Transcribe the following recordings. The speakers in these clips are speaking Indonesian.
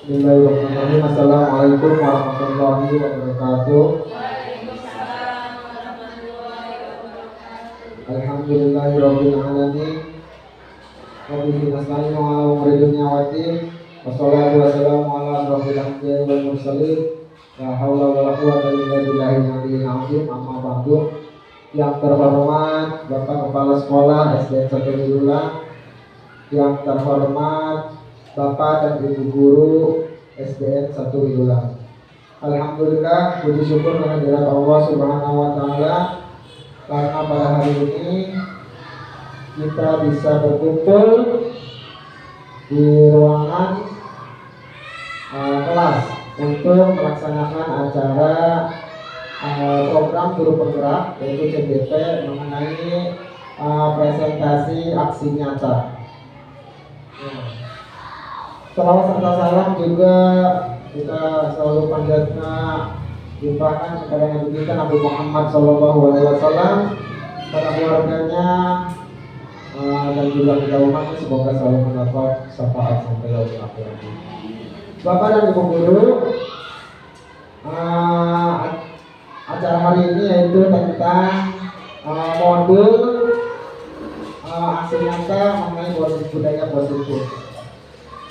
Bismillahirrahmanirrahim. Assalamualaikum warahmatullahi wabarakatuh. Alhamdulillahirabbil alamin. Wa bihi nasta'inu ala umuri dunya waddin. Wassalatu wassalamu ala asyrofil anbiya'i wal mursalin. La haula wala quwwata illa billahil aliyyil azim. Amma ba'du. Yang terhormat Bapak Kepala Sekolah SDN 1 Widula, yang terhormat Bapak dan Ibu Guru SDN 1 Widula. Alhamdulillah, puji syukur kehadirat Allah Subhanahu wa taala karena pada hari ini kita bisa berkumpul di ruangan kelas untuk melaksanakan acara program guru penggerak yaitu CGP mengenai presentasi aksi nyata. Salawat serta salam juga kita selalu panjatkan limpahkan kepada Nabi kita Nabi Muhammad SAW, para keluarganya dan juga kita umatnya, semoga selalu mendapat syafaat sampai yaumil akhir. Bapak dan Ibu Guru, acara hari ini yaitu tentang modul aksi nyata mengenai budaya positif.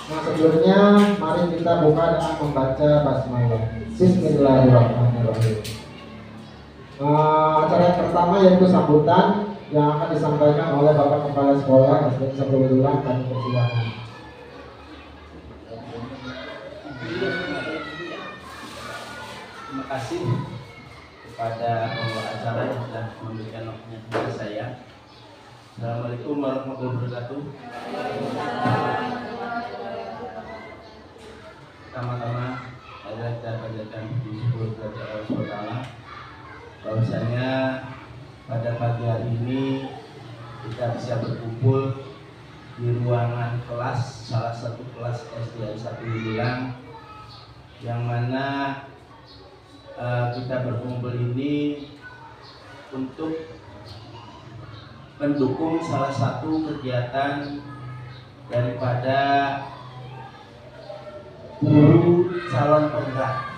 Nah, sebelumnya mari kita buka dengan membaca basmalah. Bismillahirrahmanirrahim. Acara yang pertama yaitu sambutan yang akan disampaikan oleh Bapak Kepala Sekolah SDN 1 Widula. Kami persilakan. Terima kasih kepada pembawa acara yang sudah memberikan waktunya kepada saya. Assalamualaikum warahmatullahi wabarakatuh. Pertama-tama adalah kita panjatkan puji syukur kepada Allah SWT bahwasanya pada pagi hari ini kita bisa berkumpul di ruangan kelas, salah satu kelas SDN 1 Widula, yang mana kita berkumpul ini untuk mendukung salah satu kegiatan daripada guru calon penggerak.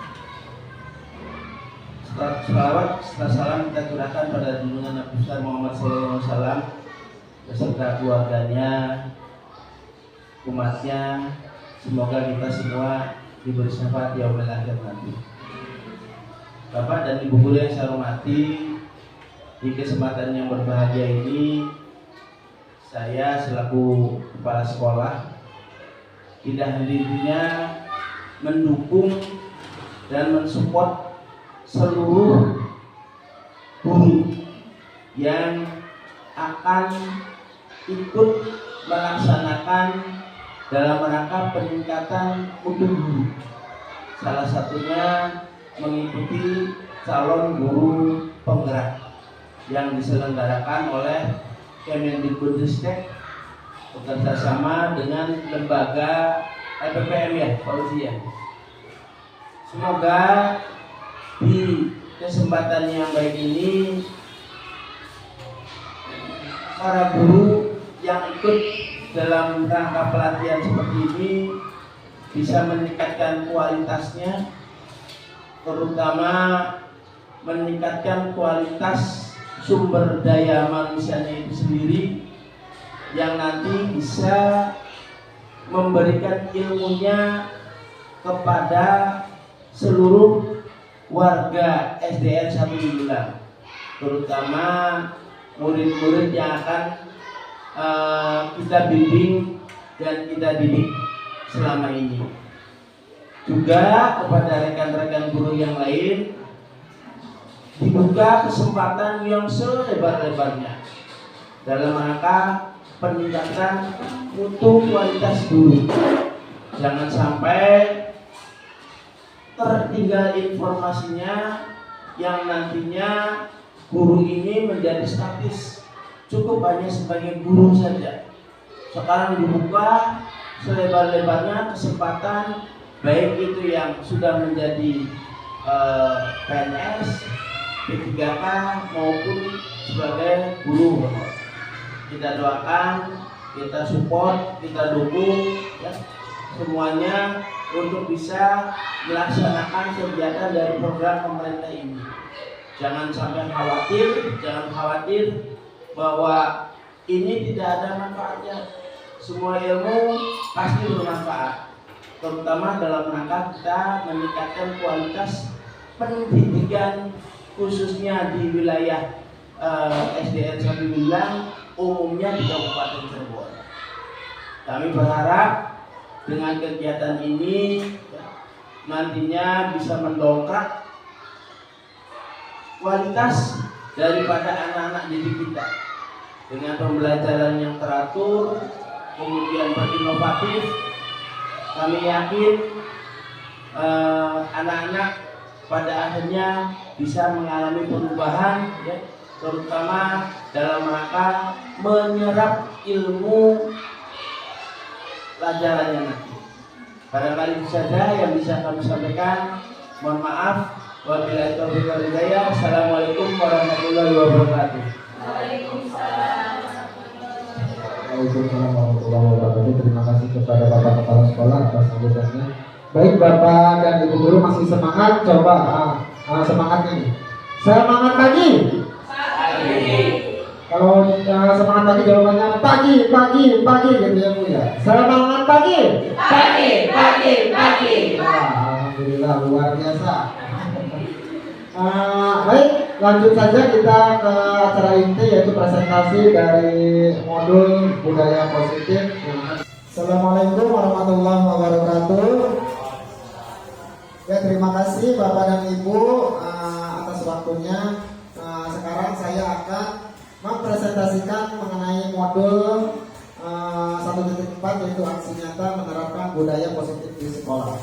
Salawat serta salam kita curahkan pada junjungan Nabi besar Muhammad SAW beserta keluarganya, umatnya. Semoga kita semua diberi syafaat yaumil akhir nanti. Bapak dan Ibu Guru yang saya hormati, di kesempatan yang berbahagia ini saya selaku kepala sekolah tidak henti-hentinya mendukung dan mensupport seluruh guru yang akan ikut melaksanakan dalam rangka peningkatan mutu guru. Salah satunya mengikuti calon guru penggerak yang diselenggarakan oleh Kemendikbudristek bekerja sama dengan lembaga PPM ya, polisi ya. Semoga di kesempatan yang baik ini para guru yang ikut dalam rangka pelatihan seperti ini bisa meningkatkan kualitasnya, terutama meningkatkan kualitas sumber daya manusianya itu sendiri, yang nanti bisa memberikan ilmunya kepada seluruh warga SDN 1 Widula, terutama murid-murid yang akan kita bimbing dan kita didik selama ini. Juga kepada rekan-rekan guru yang lain dibuka kesempatan yang selebar-lebarnya dalam rangka peningkatan mutu kualitas guru. Jangan sampai tertinggal informasinya yang nantinya guru ini menjadi statis, cukup hanya sebagai guru saja. Sekarang dibuka selebar-lebarnya kesempatan, baik itu yang sudah menjadi PNS, P3K maupun sebagai guru. Kita doakan, kita support, kita dukung ya. semuanya untuk bisa melaksanakan kegiatan dari program pemerintah ini. Jangan sampai jangan khawatir bahwa ini tidak ada manfaatnya. Semua ilmu pasti bermanfaat, terutama dalam rangka kita meningkatkan kualitas pendidikan khususnya di wilayah SDN Sabibilang, umumnya di Kabupaten Cirebon. Kami berharap dengan kegiatan ini nantinya bisa mendongkrak kualitas daripada anak-anak didik kita dengan pembelajaran yang teratur, kemudian berinovatif. Kami yakin anak-anak pada akhirnya bisa mengalami perubahan, ya, terutama dalam rangka menyerap ilmu pelajarannya nanti. Barangkali itu saja yang bisa kami sampaikan. Mohon maaf. Wabillahi taufiq wal hidayah. Assalamualaikum warahmatullahi wabarakatuh. Waalaikumsalam warahmatullahi wabarakatuh. Terima kasih kepada Bapak Kepala Sekolah atas sambutannya. Baik Bapak dan Ibu guru masih semangat? Coba semangatnya nih. Semangat pagi. Kalau semangat pagi jawabannya pagi gitu ya Bu ya. Semangat pagi. Wah, alhamdulillah luar biasa. Baik, lanjut saja kita ke acara inti yaitu presentasi dari modul budaya positif. Assalamualaikum warahmatullahi wabarakatuh. Ya, terima kasih Bapak dan Ibu atas waktunya. Sekarang saya akan mempresentasikan mengenai modul 1.4 yaitu aksi nyata menerapkan budaya positif di sekolah.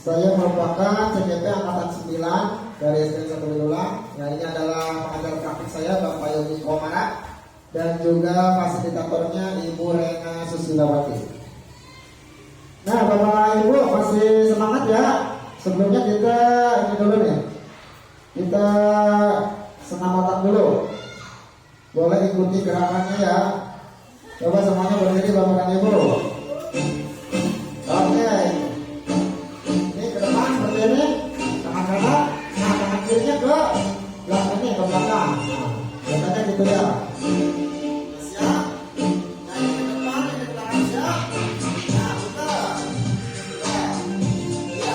Saya merupakan CGP angkatan 9 dari SDN Sabibilang. Ya, ini adalah pengajar praktik saya Bapak Yogi Komara dan juga fasilitatornya Ibu Rena Susilawati. Nah, Bapak Ibu masih semangat ya? Sebelumnya kita ini dulu nih. Kita senam otak dulu. Boleh ikuti gerakannya ya. Coba semuanya berdiri Bapak dan Ibu. Oke. Ini ke depan seperti ini. Tangan kanan, tangan kirinya ke belakang ini, ke belakang. Nah, biasanya gitu ya. Siap. Nah, ini ke depan, ini ke belakang siap. Nah, putar. Ya,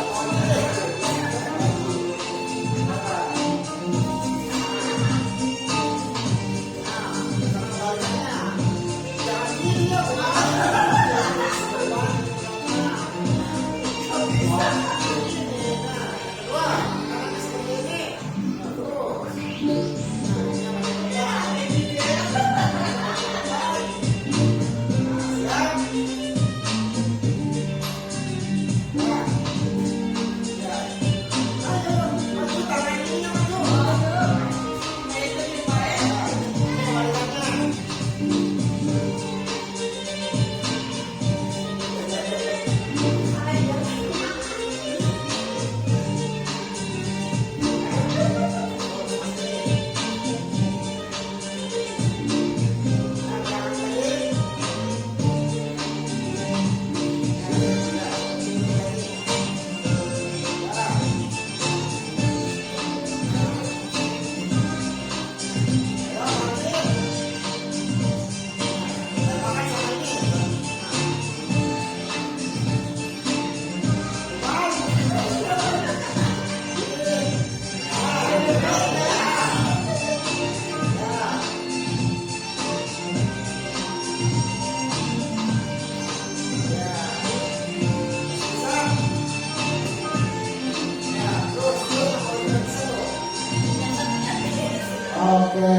Oke,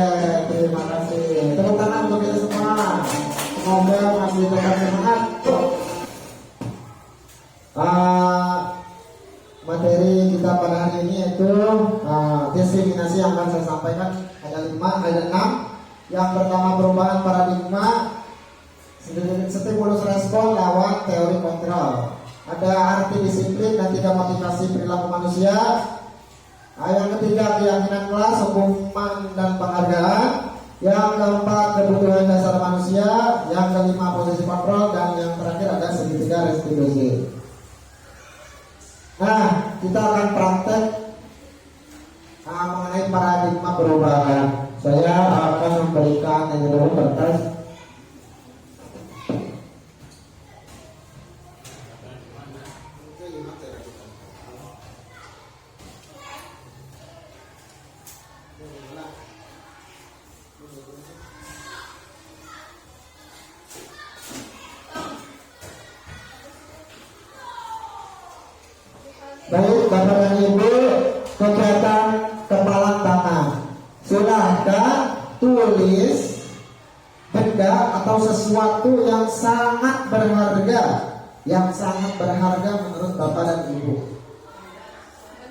terima kasih. Tepuk tangan untuk kita semua. Semoga masih tetap semangat. Materi kita pada hari ini yaitu diskriminasi yang akan saya sampaikan ada 6. Yang pertama perubahan paradigma, stimulus respon lawan teori kontrol. Ada arti disiplin dan 3 motivasi perilaku manusia. Yang ketiga keyakinan kelas, hukuman dan penghargaan. Yang keempat kebutuhan dasar manusia, yang kelima posisi kontrol, dan yang terakhir ada segitiga restitusi. Nah, kita akan praktek mengenai paradigma perubahan. Saya akan memberikan yang dulu kertas. Baik Bapak dan Ibu, kegiatan kepalan tangan. Silahkan tulis benda atau sesuatu yang sangat berharga, menurut Bapak dan Ibu.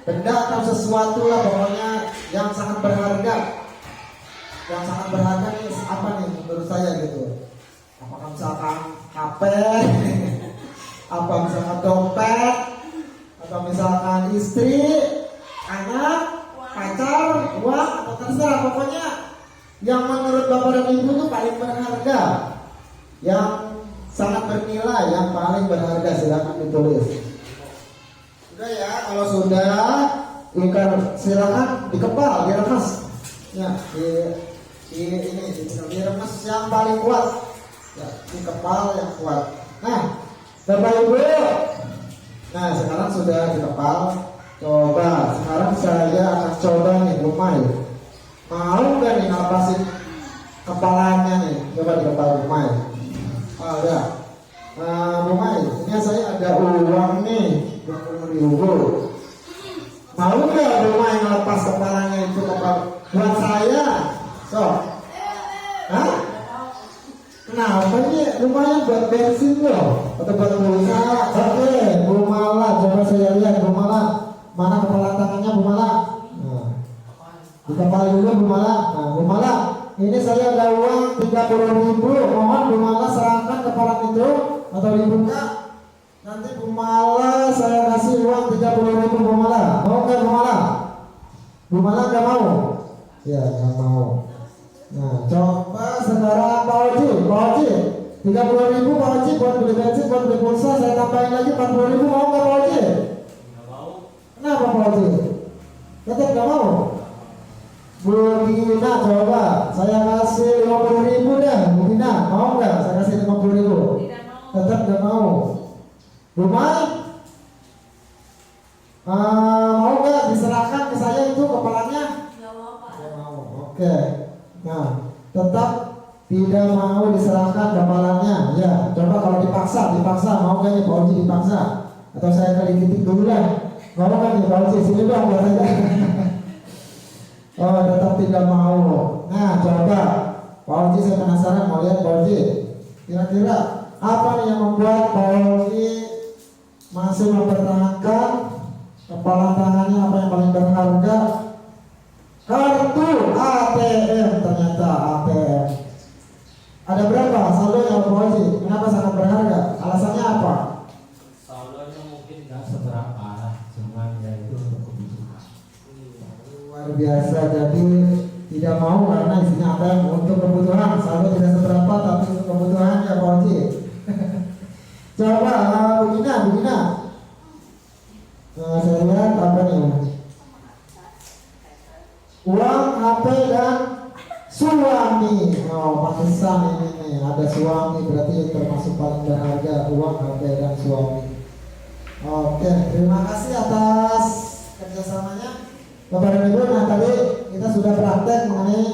Benda atau sesuatu lah pokoknya yang sangat berharga. Yang sangat berharga nih apa nih menurut saya gitu? Apakah misalkan HP, apa misalkan dompet, atau misalkan istri, anak, pacar, uang, atau terserah, pokoknya yang menurut Bapak dan Ibu itu paling berharga, yang sangat bernilai, yang paling berharga. Silakan ditulis. Sudah ya, kalau sudah, silakan dikepal, diremas, ya, diremas yang paling kuat, ya, dikepal yang kuat. Nah, Bapak Ibu. Nah, sekarang sudah dikepal. Coba, sekarang saya akan coba nih, Rumai. Mau gak nih ngelepasin kepalanya nih? Coba dikepal Rumai. Ada. Rumai, ini saya ada uang nih, 20.000. Mau gak Rumai ngelepas kepalanya itu buat saya? So, hah? Kenapa ini rumahnya buat bensin loh atau buat pulsa? Oke, Bu Mala, coba saya lihat Bu Mala. Mana kepala tangannya Bu Mala? Nah, dikepal dulu Bu Mala. Nah, Bu Mala, ini saya ada uang 30.000. Mohon Bu Mala serahkan kepala itu atau dibuka. Nanti Bu Mala saya kasih uang 30.000 Bu Mala. Mau nggak Bu Mala? Bu Mala nggak mau? Ya, nggak mau. Nah, coba sekarang Pak Oji, 30.000 Pak Oji buat beli bensin, buat beli pulsa, saya tambahin lagi 40.000, mau nggak Pak Oji? Nggak mau. Kenapa Pak Oji? Tetap nggak mau. Bu Gina, coba saya kasih 50.000 deh, Bu Gina, mau nggak? Saya kasih 50.000. Tidak mau. Tetap nggak mau. Rumah? Mau nggak diserahkan ke saya itu kepalanya? Nggak mau Pak. Nggak mau. Oke. Nah, tetap tidak mau diserahkan kepalanya. Ya, coba kalau dipaksa mau gak nih Pak Oji dipaksa? Atau saya kelikitin dulu lah. Mau gak nih Pak Oji? Sini dong buat aja. Oh, tetap tidak mau. Nah, coba Pak Oji, saya penasaran mau lihat Pak Oji. Kira-kira apa nih yang membuat Pak Oji masih mempertahankan kepala tangannya? Apa yang paling berharga? Kartu ATM, ternyata ATM. Ada berapa saldonya Pak Oji? Kenapa sangat berharga? Alasannya apa? Saldonya mungkin nggak seberapa, cuman ya itu untuk kebutuhan. Luar biasa, jadi tidak mau karena isinya ATM untuk kebutuhan. Saldo tidak seberapa tapi untuk kebutuhan ya Pak Oji. Coba Bu Gina. Saya lihat apa nih? Uang, HP, dan suami. Oh, pantesan ini nih, ada suami, berarti termasuk paling berharga. Uang, HP, dan suami. Oke, terima kasih atas kerjasamanya Bapak dan Ibu. Nah, tadi kita sudah praktek mengenai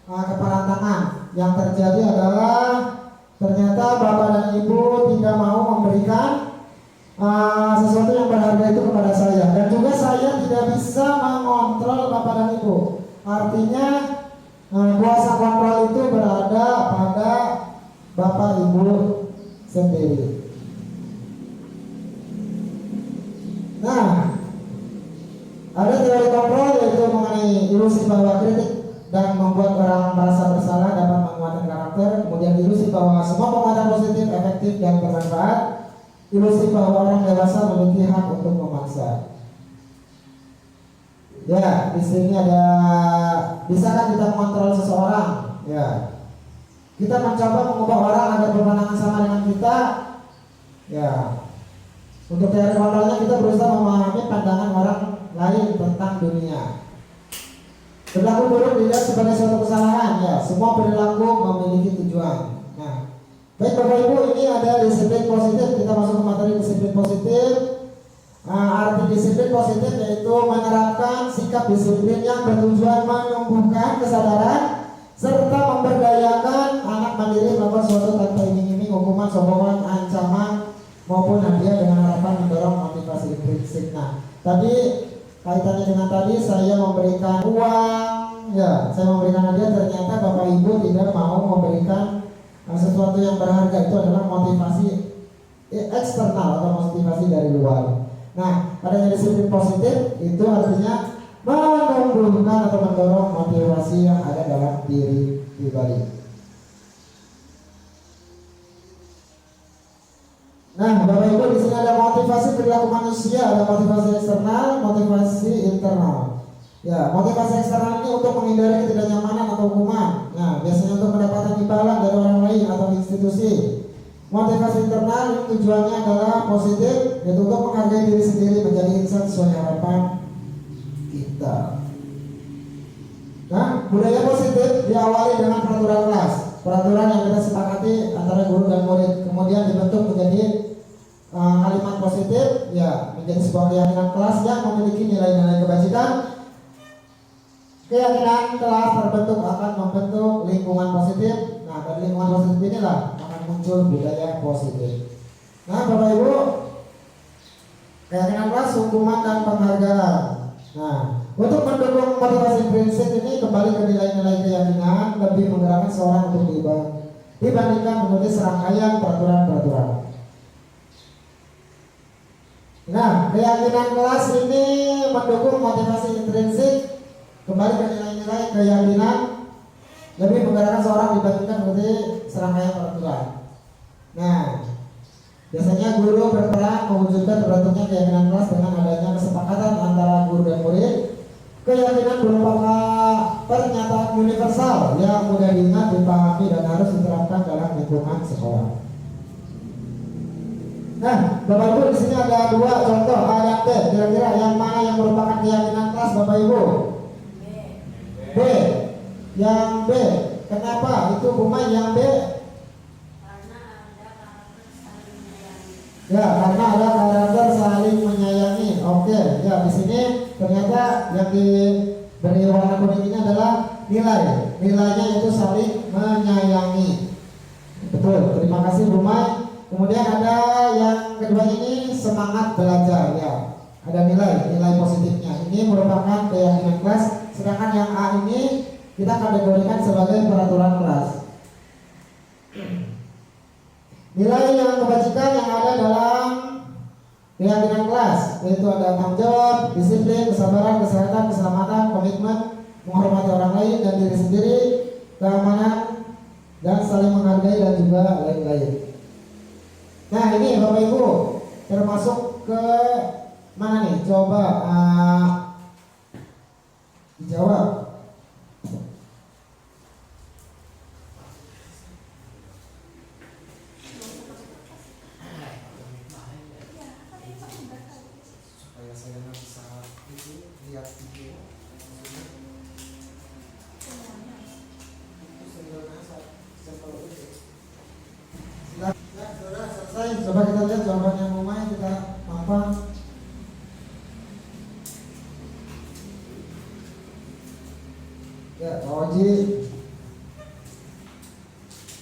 kepalan tangan. Yang terjadi adalah ternyata Bapak dan Ibu tidak mau memberikan sesuatu yang berharga itu kepada saya, dan juga saya tidak bisa mengontrol Bapak dan Ibu. Artinya kuasa kontrol itu berada pada Bapak Ibu sendiri. Nah, ada teori kontrol yaitu mengenai ilusi bahwa kritik dan membuat orang merasa bersalah dapat menguatkan karakter. Kemudian ilusi bahwa semua penguatan positif, efektif, dan bermanfaat. Ilusi bahwa orang dewasa memiliki hak untuk memaksa. Ya, di sini ada, bisakah kita mengontrol seseorang? ya kita mencoba mengubah orang agar berpandangan sama dengan kita. Ya, untuk teori kontrolnya kita berusaha memahami pandangan orang lain tentang dunia. Perilaku buruk dilihat sebagai suatu kesalahan. Ya, semua perilaku memiliki tujuan. Nah, baik Bapak Ibu, ini ada disiplin positif. Kita masuk ke materi disiplin positif. Arti disiplin positif yaitu menerapkan sikap disiplin yang bertujuan menumbuhkan kesadaran serta memberdayakan anak mandiri melakukan suatu tanpa iming-iming, hukuman, sokongan, ancaman maupun hadiah dengan harapan mendorong motivasi intrinsik. Nah, tadi kaitannya dengan tadi saya memberikan uang, ya saya memberikan hadiah, ternyata Bapak Ibu tidak mau memberikan sesuatu yang berharga. Itu adalah motivasi eksternal atau motivasi dari luar. Nah, adanya disiplin positif itu artinya menumbuhkan atau mendorong motivasi yang ada dalam diri pribadi. Nah, Bapak Ibu, di sini ada motivasi perilaku manusia, ada motivasi eksternal, motivasi internal. Ya, motivasi eksternal ini untuk menghindari ketidaknyamanan atau hukuman. Nah, biasanya untuk mendapatkan imbalan dari orang lain atau institusi. Motivasi internal ini tujuannya adalah positif, yaitu untuk menghargai diri sendiri, menjadi insan sesuai harapan kita. Nah, budaya positif diawali dengan peraturan kelas, peraturan yang kita sepakati antara guru dan murid, kemudian dibentuk menjadi kalimat positif, ya menjadi sebuah keyakinan kelas yang memiliki nilai-nilai kebajikan. Keyakinan kelas terbentuk akan membentuk lingkungan positif. Nah, dari lingkungan positif inilah akan muncul budaya positif. Nah, Bapak Ibu, keyakinan kelas, hukuman dan penghargaan. Nah, untuk mendukung motivasi prinsip ini kembali ke nilai-nilai keyakinan lebih menggerakkan seorang untuk dibandingkan menulis serangkaian peraturan-peraturan. Nah, keyakinan kelas ini mendukung motivasi intrinsik kembali ke nilai-nilai keyakinan lebih menggerakkan seorang dibandingkan menulis serangkaian peraturan. Nah, biasanya guru berperan mewujudkan terbentuknya keyakinan kelas dengan adanya kesepakatan antara guru dan murid. Keyakinan berupa pernyataan universal yang mudah diingat, dipahami, dan harus diterapkan dalam lingkungan sekolah. Nah, Bapak Ibu, di sini ada dua contoh A dan B. Kira-kira yang mana yang merupakan keyakinan kelas, Bapak Ibu? B. Yang B. Kenapa itu Buma yang B? Ya, karena ada karakter saling menyayangi. Oke, ya di sini ternyata yang diberi warna kuning ini adalah nilai. Nilainya itu saling menyayangi. Betul, terima kasih Buma. Kemudian ada yang kedua ini semangat belajar. Ya, ada nilai positifnya. Ini merupakan keyakinan kelas. Sedangkan yang A ini kita kategorikan sebagai peraturan kelas. Nilai yang kebajikan yang ada dalam keyakinan kelas yaitu ada tanggung jawab, disiplin, kesabaran, kesehatan, keselamatan, komitmen, menghormati orang lain dan diri sendiri, keamanan, dan saling menghargai, dan juga lain-lain. Nah, ini Bapak Ibu termasuk ke mana nih? Coba dijawab. Coba kita lihat jawabannya Mumai, kita mampang. Ya, Pak Oji,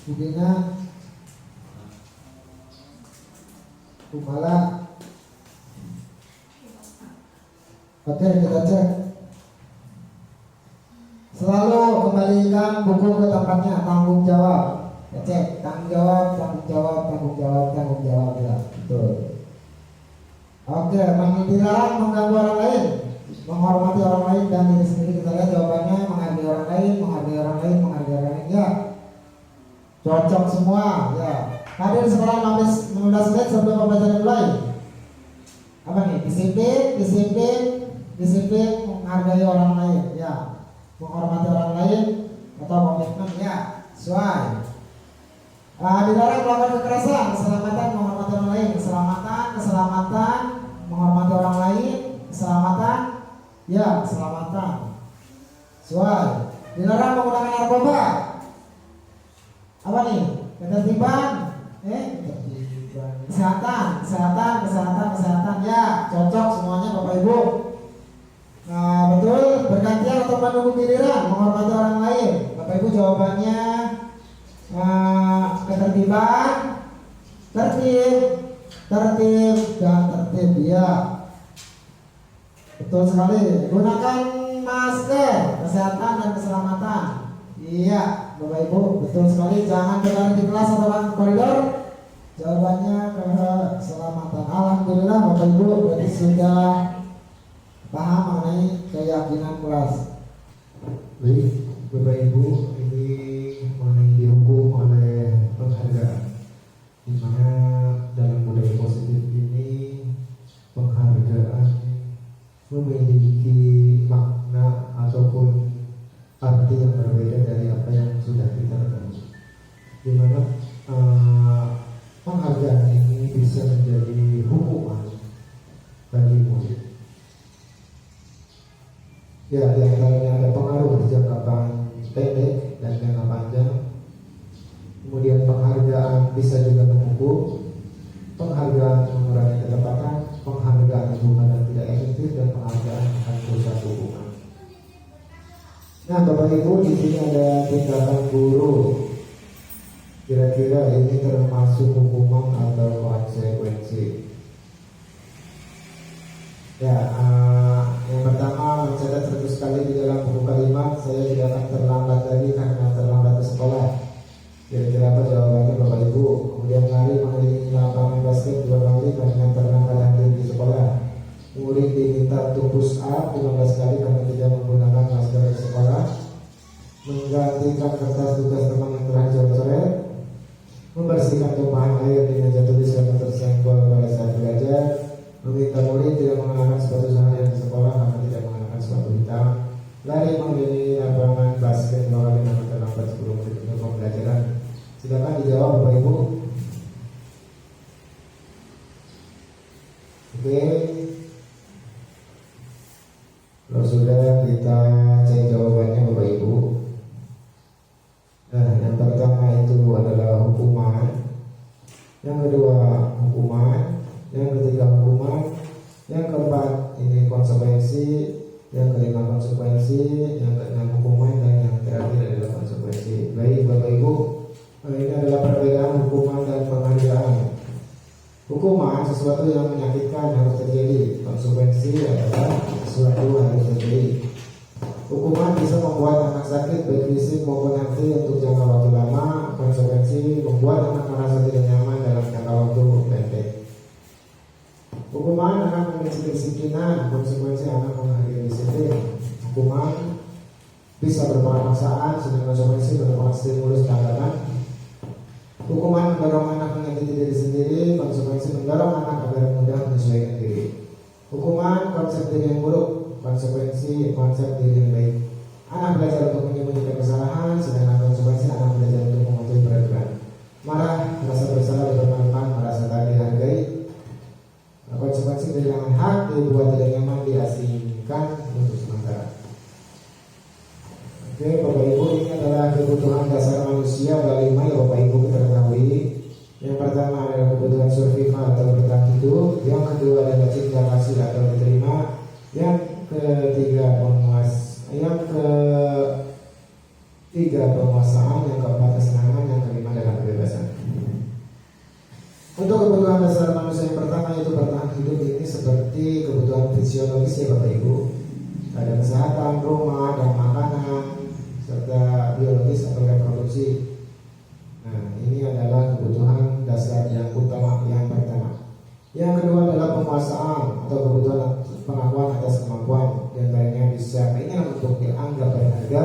Budina, Kumala. Oke, kita cek. Selalu kembalikan buku ke tempatnya, tanggung jawab. Ya, cek, tanggung jawab, tanggung jawab, tanggung jawab, tanggung jawab, ya, betul. Oke, dilarang mengganggu orang lain, menghormati orang lain dan diri sendiri. Kita lihat jawabannya, menghargai orang lain, menghargai orang lain, menghargai orang lain. Ya, cocok semua. Ya, hadir sekolah 15 menit sebelum pembelajaran dimulai. Apa nih? Disiplin, menghargai orang lain. Ya, menghormati orang lain, atau komitmen ya sesuai. Dilarang melakukan kekerasan, keselamatan menghormati orang lain, keselamatan menghormati orang lain, keselamatan sesuai. Dilarang menggunakan narkoba. Apa nih? Ketertiban, kesehatan ya, cocok semuanya Bapak Ibu. Nah, betul, bergantian atau menunggu giliran menghormati orang lain. Bapak Ibu jawabannya ketertiban, tertib ya. Betul sekali. Gunakan masker, kesehatan dan keselamatan. Iya, Bapak Ibu, betul sekali. Jangan berlari di kelas atau koridor. Jawabannya keselamatan. Alhamdulillah Bapak Ibu berarti sudah paham mengenai keyakinan kelas. Baik, Bapak Ibu, ini mengenai dihukum oleh penghargaan, di mana dalam budaya positif ini penghargaan memiliki makna ataupun arti yang berbeda dari apa yang sudah kita ketahui. Di mana penghargaan ini bisa menjadi hukuman bagi murid. Ya, di antaranya ada pengaruh jangka pendek dan jangka panjang. Kemudian penghargaan bisa juga menghukum, penghargaan mengurangi ketepatan, penghargaan hubungan yang tidak efektif, dan penghargaan akan merusak hubungan. Nah, Bapak Ibu, di sini ada tindakan guru. Kira-kira ini termasuk hukuman atau konsekuensi? Ya, yang pertama mencatat 100 kali di dalam buku kalimat, saya tidak akan terlambat lagi karena terlambat ke sekolah. Kira-kira apa jawabannya Bapak Ibu? Kemudian lari mengelilingi lapangan basket 2 kali karena terlambat hadir di sekolah. Murid diminta untuk push up 15 kali karena tidak menggunakan masker di sekolah. Menggantikan kertas tugas teman yang telah coret-coret. Membersihkan tumpahan air di meja tulis yang tersenggol pada saat belajar. Meminta murid tidak mengenakan sepatu seharian di sekolah karena tidak mengenakan sepatu hitam. Lari mengelilingi lapangan basket 2 kali karena terlambat 10 menit untuk pembelajaran. Silakan dijawab Bapak Ibu. Oke. Kalau sudah, kita cek jawabannya Bapak Ibu. Nah, yang pertama itu adalah hukuman. Yang kedua hukuman. Yang ketiga hukuman. Yang keempat ini konsekuensi. Yang kelima konsekuensi. Yang keenam hukuman. Dan yang terakhir adalah konsekuensi. Baik Bapak Ibu, ini adalah perbedaan hukuman dan penghargaan. Hukuman sesuatu yang menyakitkan harus terjadi. Konsekuensi adalah sesuatu harus terjadi. Hukuman bisa membuat anak sakit baik fisik maupun hati untuk jangka waktu lama. Konsekuensi membuat anak merasa tidak nyaman dalam jangka waktu pendek. Hukuman anak memiliki kedisiplinan, konsekuensi anak menghadiri disiplin. Hukuman bisa berupa paksaan, sedangkan konsekuensi berupa stimulus tantangan. Hukuman mendorong anak menyakiti diri sendiri, konsekuensi mendorong anak agar mudah menyesuaikan diri. Hukuman konsep diri yang buruk, konsekuensi konsep diri yang baik. Anak belajar untuk menyembunyikan kesalahan, sedangkan konsekuensi anak belajar untuk mematuhi peraturan. Marah, merasa bersalah, bermanfaat, merasa tak dihargai. Konsekuensi kehilangan hak, dibuat tidak nyaman, diasingkan untuk sementara. Oke, Bapak Ibu, ini adalah kebutuhan dasar manusia berlima yang Bapak Ibu kita ketahui. Yang pertama adalah kebutuhan survival atau bertahan hidup. Yang kedua adalah cinta kasih atau diterima. Yang ketiga penguasaan. Yang keempat kesenangan. Yang kelima adalah kebebasan. Untuk kebutuhan dasar manusia yang pertama yaitu bertahan hidup, ini seperti kebutuhan fisiologis ya Bapak Ibu. Ada kesehatan, rumah, dan makanan, serta biologis atau reproduksi. Nah, ini adalah kebutuhan dasar yang utama yang pertama. Yang kedua adalah penguasaan atau kebutuhan pengakuan atas kemampuan. Yang lainnya bisa keinginan untuk dianggap berharga,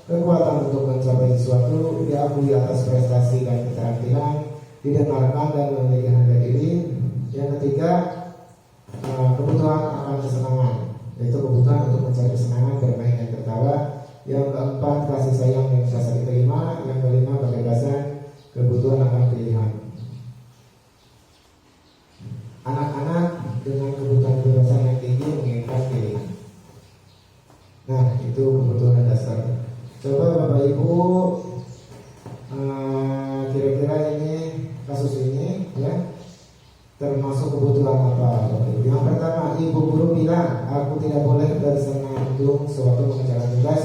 kekuatan untuk mencapai sesuatu, diakui atas prestasi dan keterampilan, didengarkan dan memiliki harga diri. Yang ketiga kebutuhan akan kesenangan, yaitu kebutuhan untuk mencari kesenangan, bermain dan tertawa. Yang keempat, kasih sayang yang bisa diterima. Yang kelima, kebebasan kebutuhan akan pilihan. Anak-anak dengan kebutuhan kebebasan yang tinggi menginginkan pilihan. Nah, itu kebutuhan dasar. Coba Bapak Ibu, kira-kira ini kasus ini ya termasuk kebutuhan apa Bapak Ibu? Yang pertama, ibu guru bilang aku tidak boleh bersenandung sewaktu mengerjakan tugas.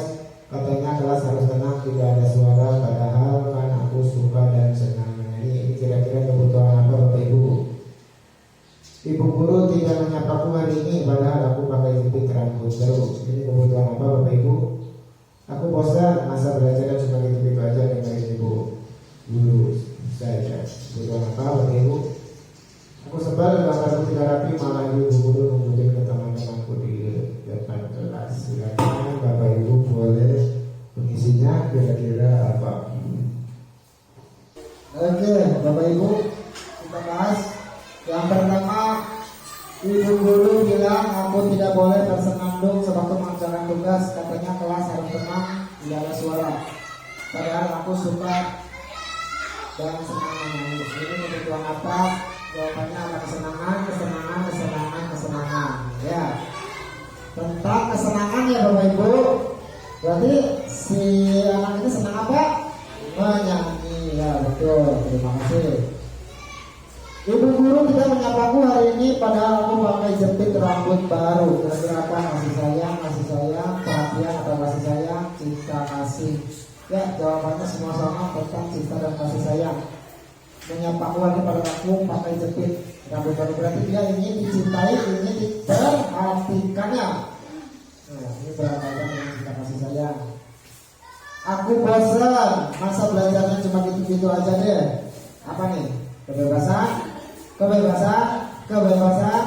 Katanya kelas harus tenang, tidak ada suara, padahal kan aku suka dan senang. Ini kira-kira kebutuhan apa Bapak Ibu? Ibu guru tidak menyapaku hari ini, padahal aku pakai jepit rambut terus. Ini kebutuhan apa Bapak Ibu? Aku bosan, masa belajar cuma gitu-gitu aja dengerin ibu guru saya. Kebutuhan apa Bapak Ibu? Aku sebel gambarku tidak rapi, malah ibu guru nungguin ke teman-temanku di depan kelas. Silakan Bapak Ibu boleh mengisinya kira-kira apa? Oke, Bapak Ibu kita bahas. Yang pertama, ibu guru bilang aku tidak boleh bersenandung sewaktu mengerjakan tugas. Katanya kelas harus tenang, tidak ada suara. Padahal aku suka dan senang menyanyi. Ini kebutuhan apa? Jawabannya ada kesenangan. Ya, tentang kesenangan ya Bapak Ibu. Berarti si anak ini senang apa? Menyanyi. Ya betul. Terima kasih. Ibu guru tidak menyapaku hari ini, padahal aku pakai jepit rambut baru. Kira-kira apa? Kasih sayang, perhatian atau kasih sayang, cinta kasih. Ya, jawabannya semua sama tentang cinta dan kasih sayang. Menyapaku hari pada aku pakai jepit rambut baru, berarti dia ingin dicintai, ingin diperhatikannya. Nah, ini berkaitan dengan cinta kasih sayang. Aku bosan, masa belajarnya cuma gitu-gitu aja deh. Apa nih? Kebebasan,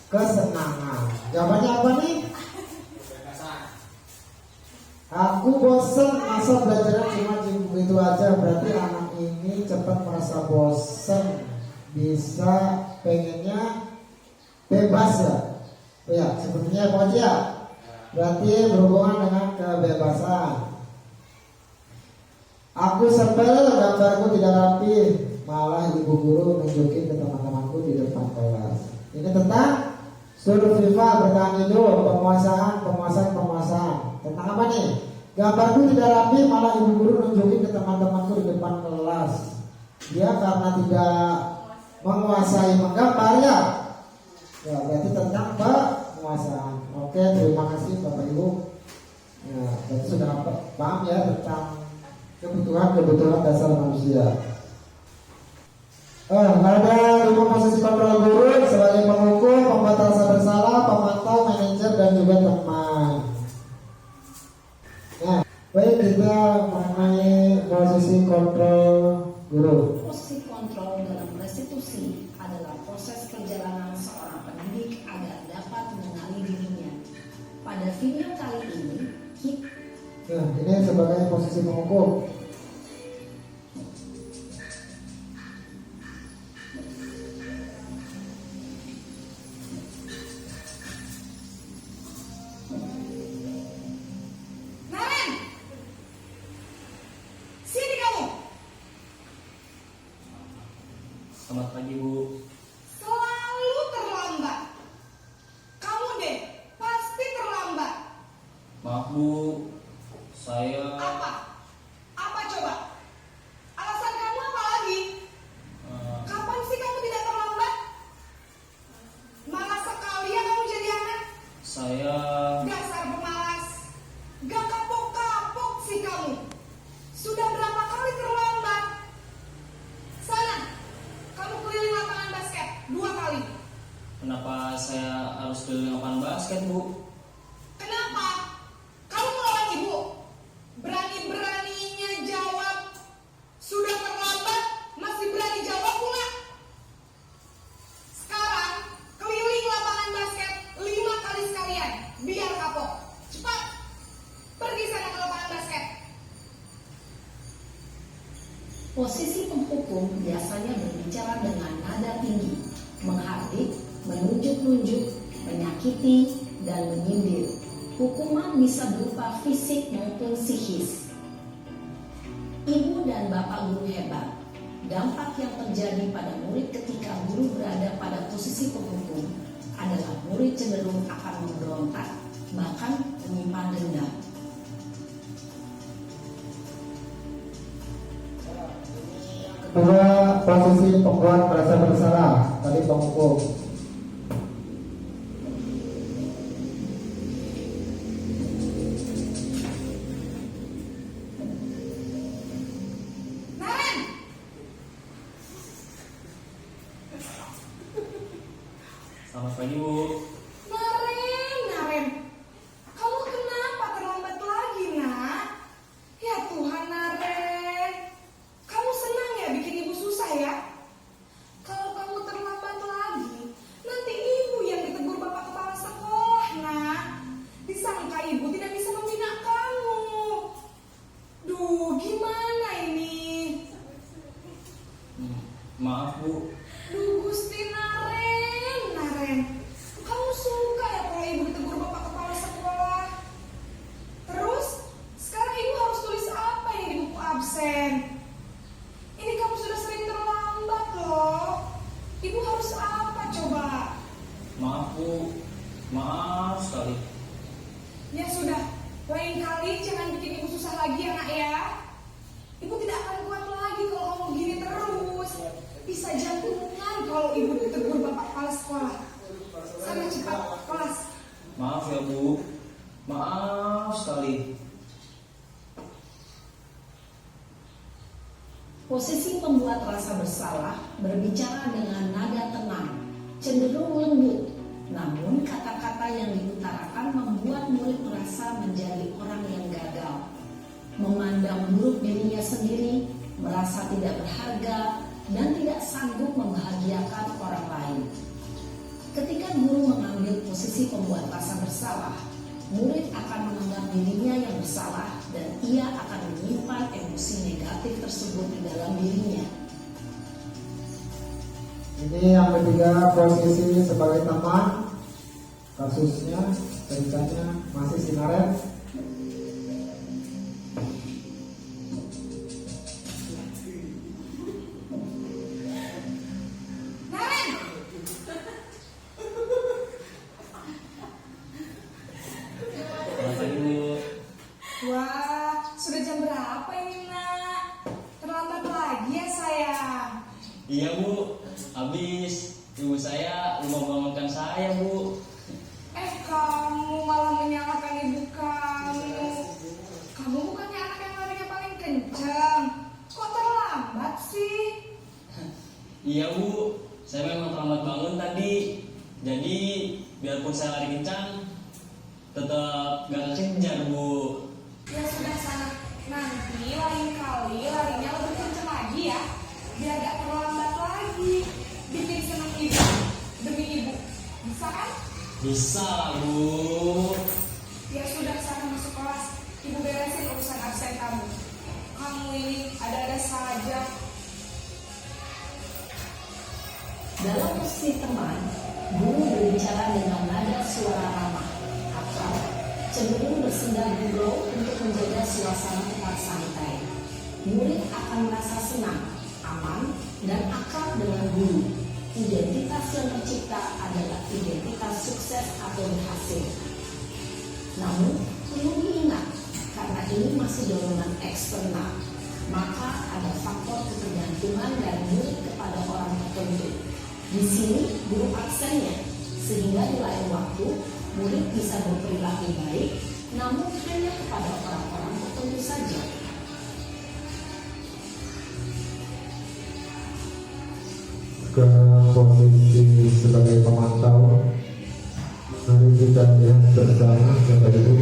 kesenangan. Jawabannya apa nih? Aku bosan, masa belajarnya cuma begitu aja. Berarti anak ini cepat merasa bosan, bisa pengennya bebas ya. Oh ya, sepertinya apa aja? Berarti berhubungan dengan kebebasan. Aku sebel, gambarku tidak rapi, malah ibu guru nunjukin ke teman-temanku di depan kelas. Ini tentang survival, bertahan hidup, penguasaan. Tentang apa nih? Gambarku tidak rapi, malah ibu guru nunjukin ke teman-temanku di depan kelas. Dia karena tidak menguasai menggambar ya. Ya, berarti tentang penguasaan. Oke, terima kasih Bapak Ibu. Ya, berarti sudah paham ya tentang kebutuhan dasar manusia. Ada 5 posisi kontrol guru sebagai pengukur, pembuat rasa bersalah, pemantau, manajer, dan juga teman. Nah, baik kita mengenai posisi kontrol guru. Posisi kontrol dalam restitusi adalah proses perjalanan seorang pendidik agar dapat mengenali dirinya. Pada video kali ini, Nah, ini sebagai posisi pengukur. Selamat pagi Bu. selalu terlambat. Kamu deh, pasti terlambat. Maaf Bu, saya Apa coba? Alasan kamu apa lagi? Kapan sih kamu tidak terlambat? Malas sekali ya kamu jadi anak. saya Dasar pemalas. Gak kapok-kapok sih kamu. Sudah berapa kali terlambat? Sana, kamu keliling lapangan basket 2 kali. kenapa saya harus keliling lapangan basket Bu? Kenapa? Kamu melawan ibu. Berani-beraninya jawab. Sudah terlambat, masih berani jawab pula. Sekarang, keliling lapangan basket 5 kali sekalian. Biar kapok. Cepat. Pergi sana ke lapangan basket. Posisi penghukum biasanya berbicara dengan nada tinggi, menghardik, menunjuk-nunjuk, menyakiti, dan menyindir. Hukuman bisa berupa fisik maupun psikis. Ibu dan bapak guru hebat. Dampak yang terjadi pada murid ketika guru berada pada posisi penghukum adalah murid cenderung akan memberontak, bahkan menyimpan dendam. Kedua, posisi pembuat merasa bersalah, tadi penghukum. Naren, Selamat pagi Bu. Naren, kamu kenapa terlambat lagi, nak? Ya Tuhan, Naren, kamu senang ya bikin ibu susah ya? Kalau kamu terlambat lagi, nanti ibu yang ditegur bapak kepala sekolah, nak. Disangka ibu tidak bisa membina kamu. Duh, gimana ini? Maaf Bu. Duh, Gusti Naren, kamu suka ya kalau ibu ditegur bapak kepala sekolah? Terus, sekarang ibu harus tulis apa ini di buku absen? Ini kamu sudah sering terlambat loh. Ibu harus apa coba? Maaf Bu. Maaf sekali. Ya sudah, lain kali jangan bikin ibu susah lagi ya nak ya. Ibu tidak akan kuat lagi kalau kamu gini terus. Bisa jantungan kalau ibu ditegur bapak kepala sekolah. Sana cepat kelas. Maaf ya Bu. Maaf sekali. Posisi pembuat rasa bersalah berbicara dengan nada tenang, cenderung lembut. Namun kata-kata yang diutarakan membuat murid merasa menjadi orang yang gagal, memandang buruk dirinya sendiri, merasa tidak berharga, dan tidak sanggup membahagiakan orang lain. Ketika guru mengambil posisi pembuat rasa bersalah, murid akan menganggap dirinya yang bersalah dan ia akan menyimpan emosi negatif tersebut di dalam dirinya. Ini yang ketiga, posisi sebagai teman. Kasusnya, ceritanya masih si Naren. Naren, Selamat pagi Bu. wah, sudah jam berapa ini nak? Terlambat lagi ya sayang. Iya Bu. Habis ibu saya lupa bangunkan saya Bu. Kamu malah menyalahkan ibu kamu. Kamu bukannya anak yang larinya paling kencang. Kok terlambat sih? Iya Bu. Saya memang terlambat bangun tadi. Jadi biarpun saya lari kencang, tetap gak kejar Bu. Ya sudah sana. Nanti lain kali larinya lebih kencang lagi ya. Biar gak terlambat lagi. Bikin senang ibu. Demi ibu. Bisa kan? Bisa Bu. Ya sudah sana masuk kelas. Ibu beresin urusan absen kamu. Kamu ini ada-ada saja. Dalam posisi teman, guru berbicara dengan nada suara ramah, akrab, cenderung bersendah gurau untuk menjaga suasana tetap santai. Murid akan merasa senang, aman, dan akrab dengan guru. Identitas yang tercipta adalah identitas sukses atau berhasil. Namun, perlu diingat, karena ini masih dorongan eksternal, maka ada faktor ketergantungan dari murid kepada orang tertentu. Di sini guru absennya, sehingga di lain waktu murid bisa berperilaku baik, namun hanya kepada orang-orang tertentu saja. Ke posisi sebagai pemantau. Mari kita lihat bersama Bapak Ibu.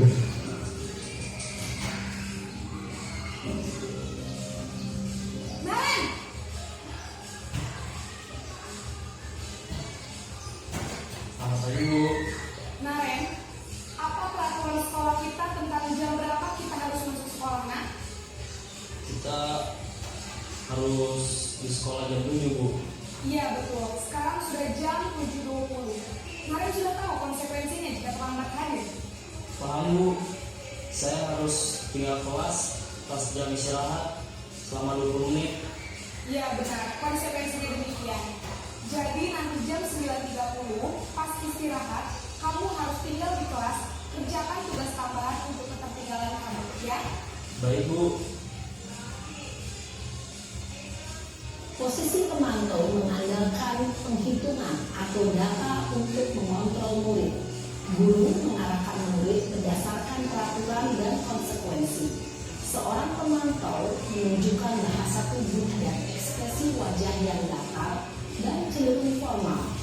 Naren, Selamat pagi Bu. Naren, apa peraturan sekolah kita tentang jam berapa kita harus masuk sekolah, nak? Kita harus di sekolah jam 7 Bu. Iya betul, sekarang sudah jam 7.20. Naren sudah tahu konsekuensinya jika terlambat hadir. Paham Bu, saya harus tinggal kelas pas jam istirahat selama 20 menit. Iya benar, konsekuensinya demikian. Jadi nanti jam 9.30 pas istirahat, kamu harus tinggal di kelas, kerjakan tugas tambahan untuk ketertinggalan kamu, ya? Baik Bu. Posisi pemantau mengandalkan penghitungan atau data untuk mengontrol murid. Guru mengarahkan murid berdasarkan peraturan dan konsekuensi. Seorang pemantau menunjukkan bahasa tubuh dan ekspresi wajah yang datar dan cenderung formal.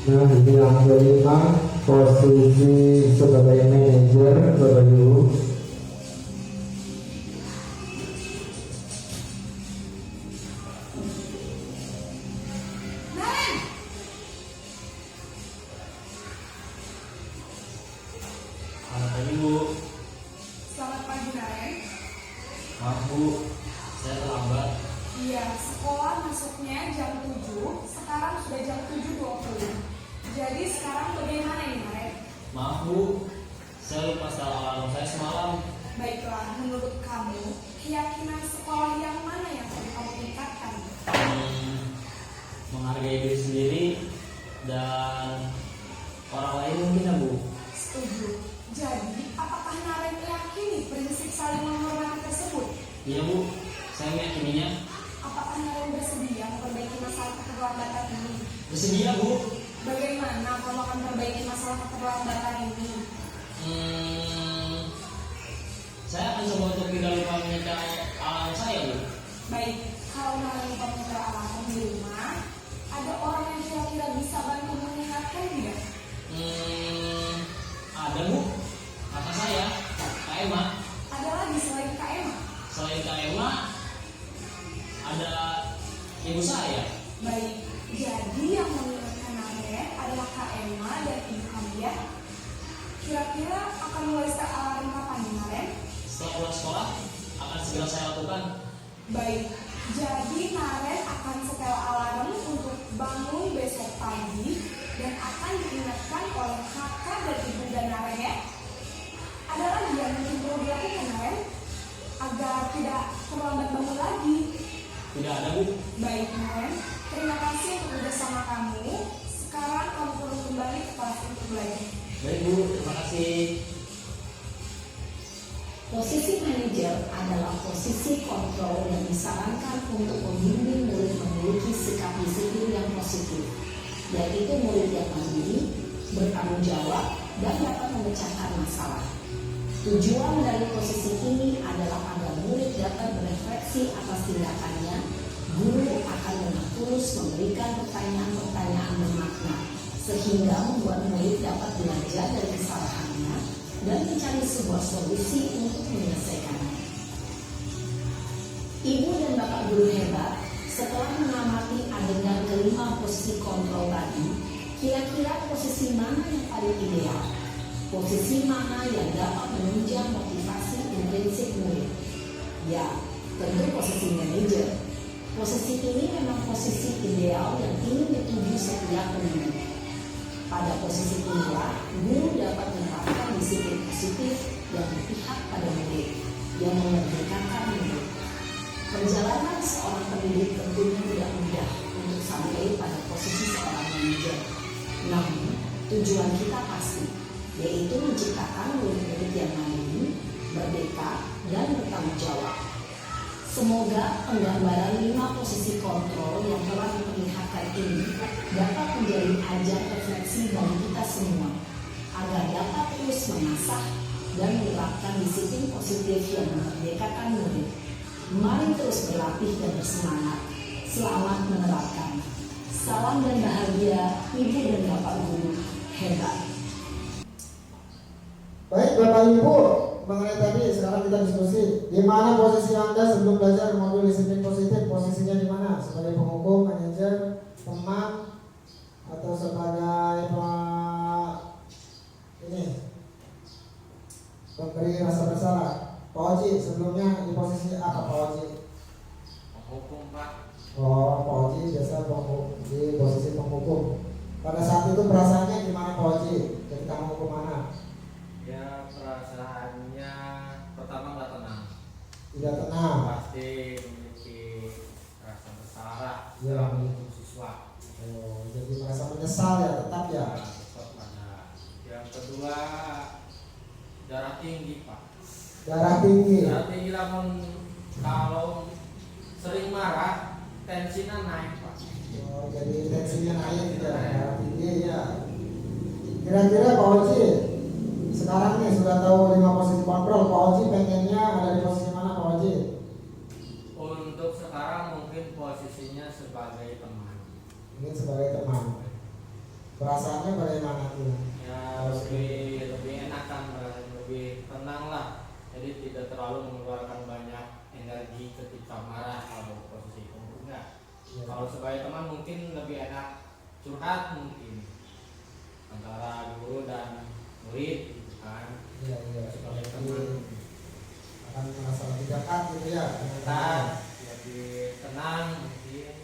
Nah, ini yang kelima, posisi sebagai manajer, Bapak Ibu. Naren! Selamat pagi Bu. Selamat pagi Naren. Maaf Bu, saya terlambat. Iya, sekolah masuknya jam 7, sekarang sudah jam 7.20. Jadi sekarang bagaimana ini Naren? Maaf Bu, saya lupa setel alarm saya semalam. Baiklah, menurut kamu, keyakinan sekolah yang mana yang perlu kamu tingkatkan? Menghargai diri sendiri dan orang lain mungkin ya Bu. Setuju. Jadi, apakah Naren meyakini prinsip saling menghormati tersebut? Iya Bu, saya meyakininya. Apakah Naren bersedia memperbaiki masalah keterlambatan ini? Bersedia Bu. Bagaimana kamu akan perbaiki masalah keterlambatan ini? Saya akan coba untuk tidak lupa menyetel alarm saya Bu. Baik, kalau Naren lupa menyetel alarm di rumah, ada orang yang kira-kira bisa bantu mengingatkan tidak? Ada Bu, kakak saya, Kak Emma. Ada lagi selain Kak Emma? Selain Kak Emma, ada ibu saya. Baik, jadi yang mengingatkan Naren adalah Kak Emma dan ibu kamu ya? Kira-kira akan mulai start alarm kapan nih Naren? Setelah pulang sekolah, akan segera saya lakukan. Baik, jadi Naren akan setel alarm untuk bangun besok pagi dan akan diingatkan oleh kakak dan ibu dan Naren ya. Ada lagi yang mungkin perlu dilakukan Naren agar tidak terlambat bangun lagi. Tidak ada Bu. Baik Naren, terima kasih untuk bersama kamu. Sekarang kamu perlu kembali ke kelas untuk belajar. Baik Bu, terima kasih. Posisi manajer adalah posisi kontrol yang disarankan untuk membimbing murid memiliki sikap disiplin yang positif, yaitu murid yang mandiri, bertanggung jawab, dan dapat memecahkan masalah. Tujuan dari posisi ini adalah agar murid dapat berefleksi atas tindakannya. Guru akan dengan tulus memberikan pertanyaan-pertanyaan bermakna, sehingga membuat murid dapat belajar dari kesalahannya dan mencari sebuah solusi untuk menyelesaikannya. Ibu dan bapak guru hebat, setelah mengamati adegan kelima posisi kontrol tadi, kira-kira posisi mana yang paling ideal? Posisi mana yang dapat menunjang motivasi intrinsik murid? Ya, tentu posisi manajer. Posisi ini memang posisi ideal yang ingin dituju setiap pendidik. Pada posisi inilah, guru dapat menerapkan disiplin positif yang berpihak pada murid, yang memerdekakan murid. Perjalanan seorang pendidik tentunya tidak mudah untuk sampai pada posisi seorang manajer. Namun, tujuan kita pasti, yaitu menciptakan murid-murid yang mandiri, merdeka, dan bertanggung jawab. Semoga penggambaran 5 posisi kontrol yang telah diperlihatkan ini dapat menjadi ajang refleksi bagi kita semua, agar dapat terus mengasah dan menerapkan disiplin positif yang memerdekakan murid. Mari terus berlatih dan bersemangat. Selamat menerapkan. Salam dan bahagia, Ibu dan Bapak Guru hebat. Baik Bapak Ibu, mengenai tadi sekarang kita diskusi di mana posisi Anda sebelum belajar modul disiplin positif. Posisinya di mana? Sebagai penghukum, manajer, teman, atau sebagai pemberi rasa bersalah? Pak Oji sebelumnya di posisi apa Pak Oji? Penghukum Pak. Oh, Pak Oji biasa di posisi penghukum. Pada saat itu perasaannya gimana Pak Oji? Ketika menghukum anak? Ya perasaannya pertama nggak tenang, Tidak tenang. pasti memiliki rasa bersalah Ya. dalam menghukum siswa. Oh, jadi merasa menyesal ya, tetap ya. Tetap ada. Yang kedua darah tinggi Pak. Darah tinggi. Darah tinggi namun kalau sering marah tensinya naik Pak. Oh, jadi tensinya naik ya, darah tinggi ya. Kira-kira Pak Oji sekarang nih sudah tahu 5 posisi kontrol. Pak Oji pengennya ada di posisi mana Pak Oji? Untuk sekarang mungkin posisinya sebagai teman. Mungkin sebagai teman. Perasaannya bagaimana tuh? Ya lebih enakan, lebih tenang lah. Jadi tidak terlalu mengeluarkan banyak energi ketika marah kalau posisi itu enggak. Ya. Kalau sebagai teman mungkin lebih enak curhat mungkin antara guru dan murid gitu kan. Iya, iya. Sebagai Jadi teman akan merasa lebih dekat gitu ya. kita lebih tenang mungkin.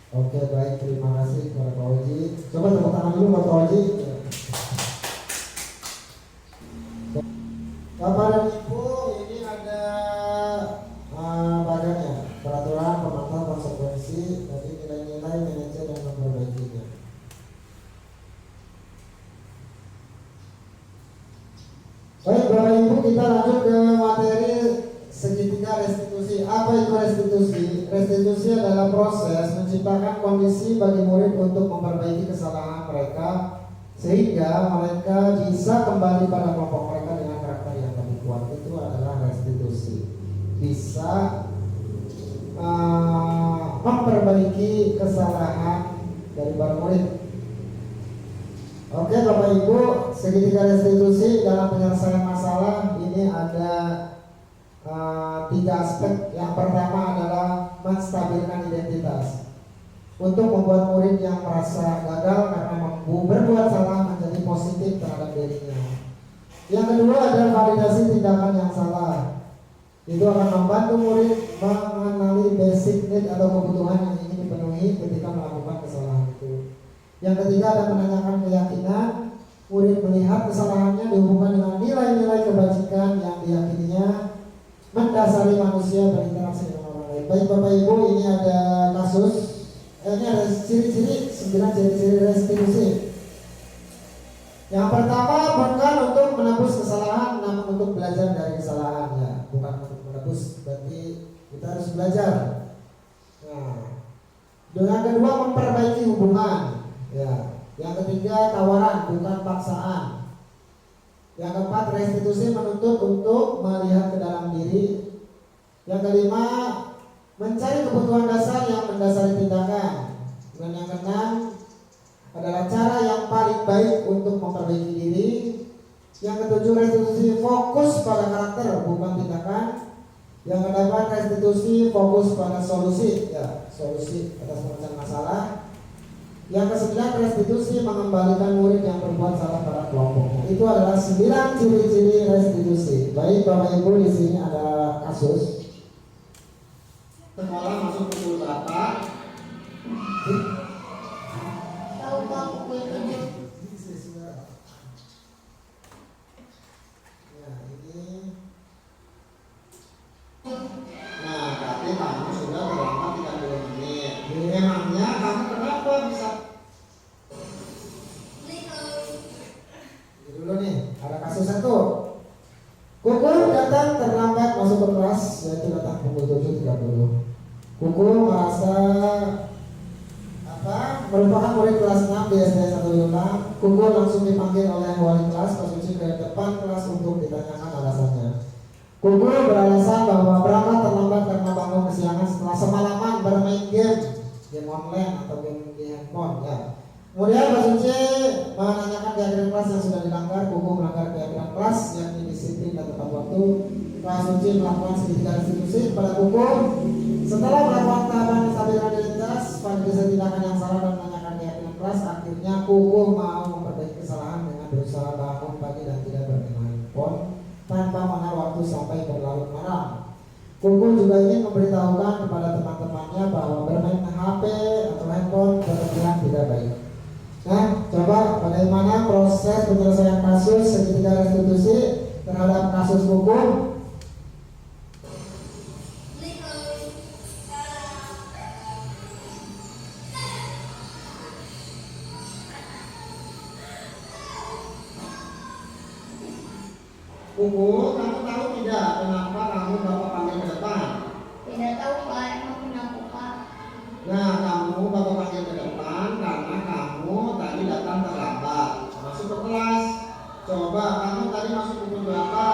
Oke, baik, terima kasih kepada Pak Oji. Coba tepuk tangan dulu buat Pak Oji. Bapak dan Ibu, ini ada badannya, peraturan penata konsekuensi dari nilai-nilai manajer dan memperbaikinya. Baik Bapak Ibu, kita lanjut ke materi segitiga restitusi. Apa itu restitusi? Restitusi adalah proses menciptakan kondisi bagi murid untuk memperbaiki kesalahan mereka sehingga mereka bisa kembali pada kelompok mereka dengan karakter yang lebih kuat. Itu adalah restitusi. Bisa memperbaiki kesalahan dari para murid. Oke Bapak Ibu, segitiga restitusi dalam penyelesaian masalah ini ada 3 aspek. Yang pertama adalah menstabilkan identitas untuk membuat murid yang merasa gagal karena berbuat salah menjadi positif terhadap dirinya. Yang kedua adalah validasi tindakan yang salah. Itu akan membantu murid mengenali basic need atau kebutuhan yang ingin dipenuhi ketika melakukan kesalahan itu. Yang ketiga adalah menanyakan keyakinan. Murid melihat kesalahannya dihubungkan dengan nilai-nilai kebajikan yang diyakininya mendasari manusia berinteraksi dengan orang lain. Baik Bapak Ibu, ini ada kasus. Ini ada ciri-ciri 9 ciri-ciri restitusi. Yang pertama, bukan untuk menebus kesalahan, namun untuk belajar dari kesalahannya. Bukan untuk menebus, berarti kita harus belajar. Nah, yang kedua memperbaiki hubungan. Ya. Yang ketiga tawaran, bukan paksaan. Yang keempat restitusi menuntut untuk melihat ke dalam diri. Yang kelima mencari kebutuhan dasar yang mendasari tindakan. Dan yang keenam adalah cara yang paling baik untuk memperbaiki diri. Yang ketujuh restitusi fokus pada karakter bukan tindakan. Yang kedelapan restitusi fokus pada solusi, ya solusi atas pemecahan masalah. Yang kesembilan restitusi mengembalikan murid yang berbuat salah pada kelompoknya. Itu adalah 9 ciri-ciri restitusi. Baik Bapak Ibu, di sini ada kasus. Sekolah masuk pukul berapa? Tahu-tahu pukul 7. Ya, ini. Nah, berarti kamu sudah terlambat 30 menit. Memangnya kamu kenapa bisa? Ini dulu nih, ada kasus satu. Kuku datang terlambat masuk ke kelas, yaitu datang pukul 7.30. Kuku merasa merupakan murid kelas 6 di SD 1 Yulang. Kuku langsung dipanggil oleh wali kelas Pak Suci ke depan kelas untuk ditanyakan alasannya. Kuku beralasan bahwa berangkat terlambat karena bangun kesiangan setelah semalaman bermain game online atau game di handphone. Ya. Kemudian Pak Suci menanyakan keyakinan kelas yang sudah dilanggar. Kuku melanggar keyakinan kelas yakni disiplin dan tepat waktu. Pak Suci melakukan segitiga restitusi kepada Kuku. Setelah melakukan tahapan menstabilkan identitas, validasi tindakan yang salah dan menanyakan keyakinan kelas, akhirnya Kuku mau memperbaiki kesalahan dengan berusaha bangun pagi dan tidak bermain handphone tanpa mengenal waktu sampai berlarut malam. Kuku juga ingin memberitahukan kepada teman-temannya bahwa bermain HP atau handphone berlebihan tidak baik. Nah, coba bagaimana proses penyelesaian kasus segitiga restitusi terhadap kasus Kuku? Kuku, kamu tahu tidak kenapa kamu Bapak panggil ke depan? Tidak tahu Pak, emang kenapa Pak? Nah, kamu Bapak panggil ke depan karena kamu tadi datang terlambat masuk ke kelas. Coba kamu tadi masuk pukul berapa?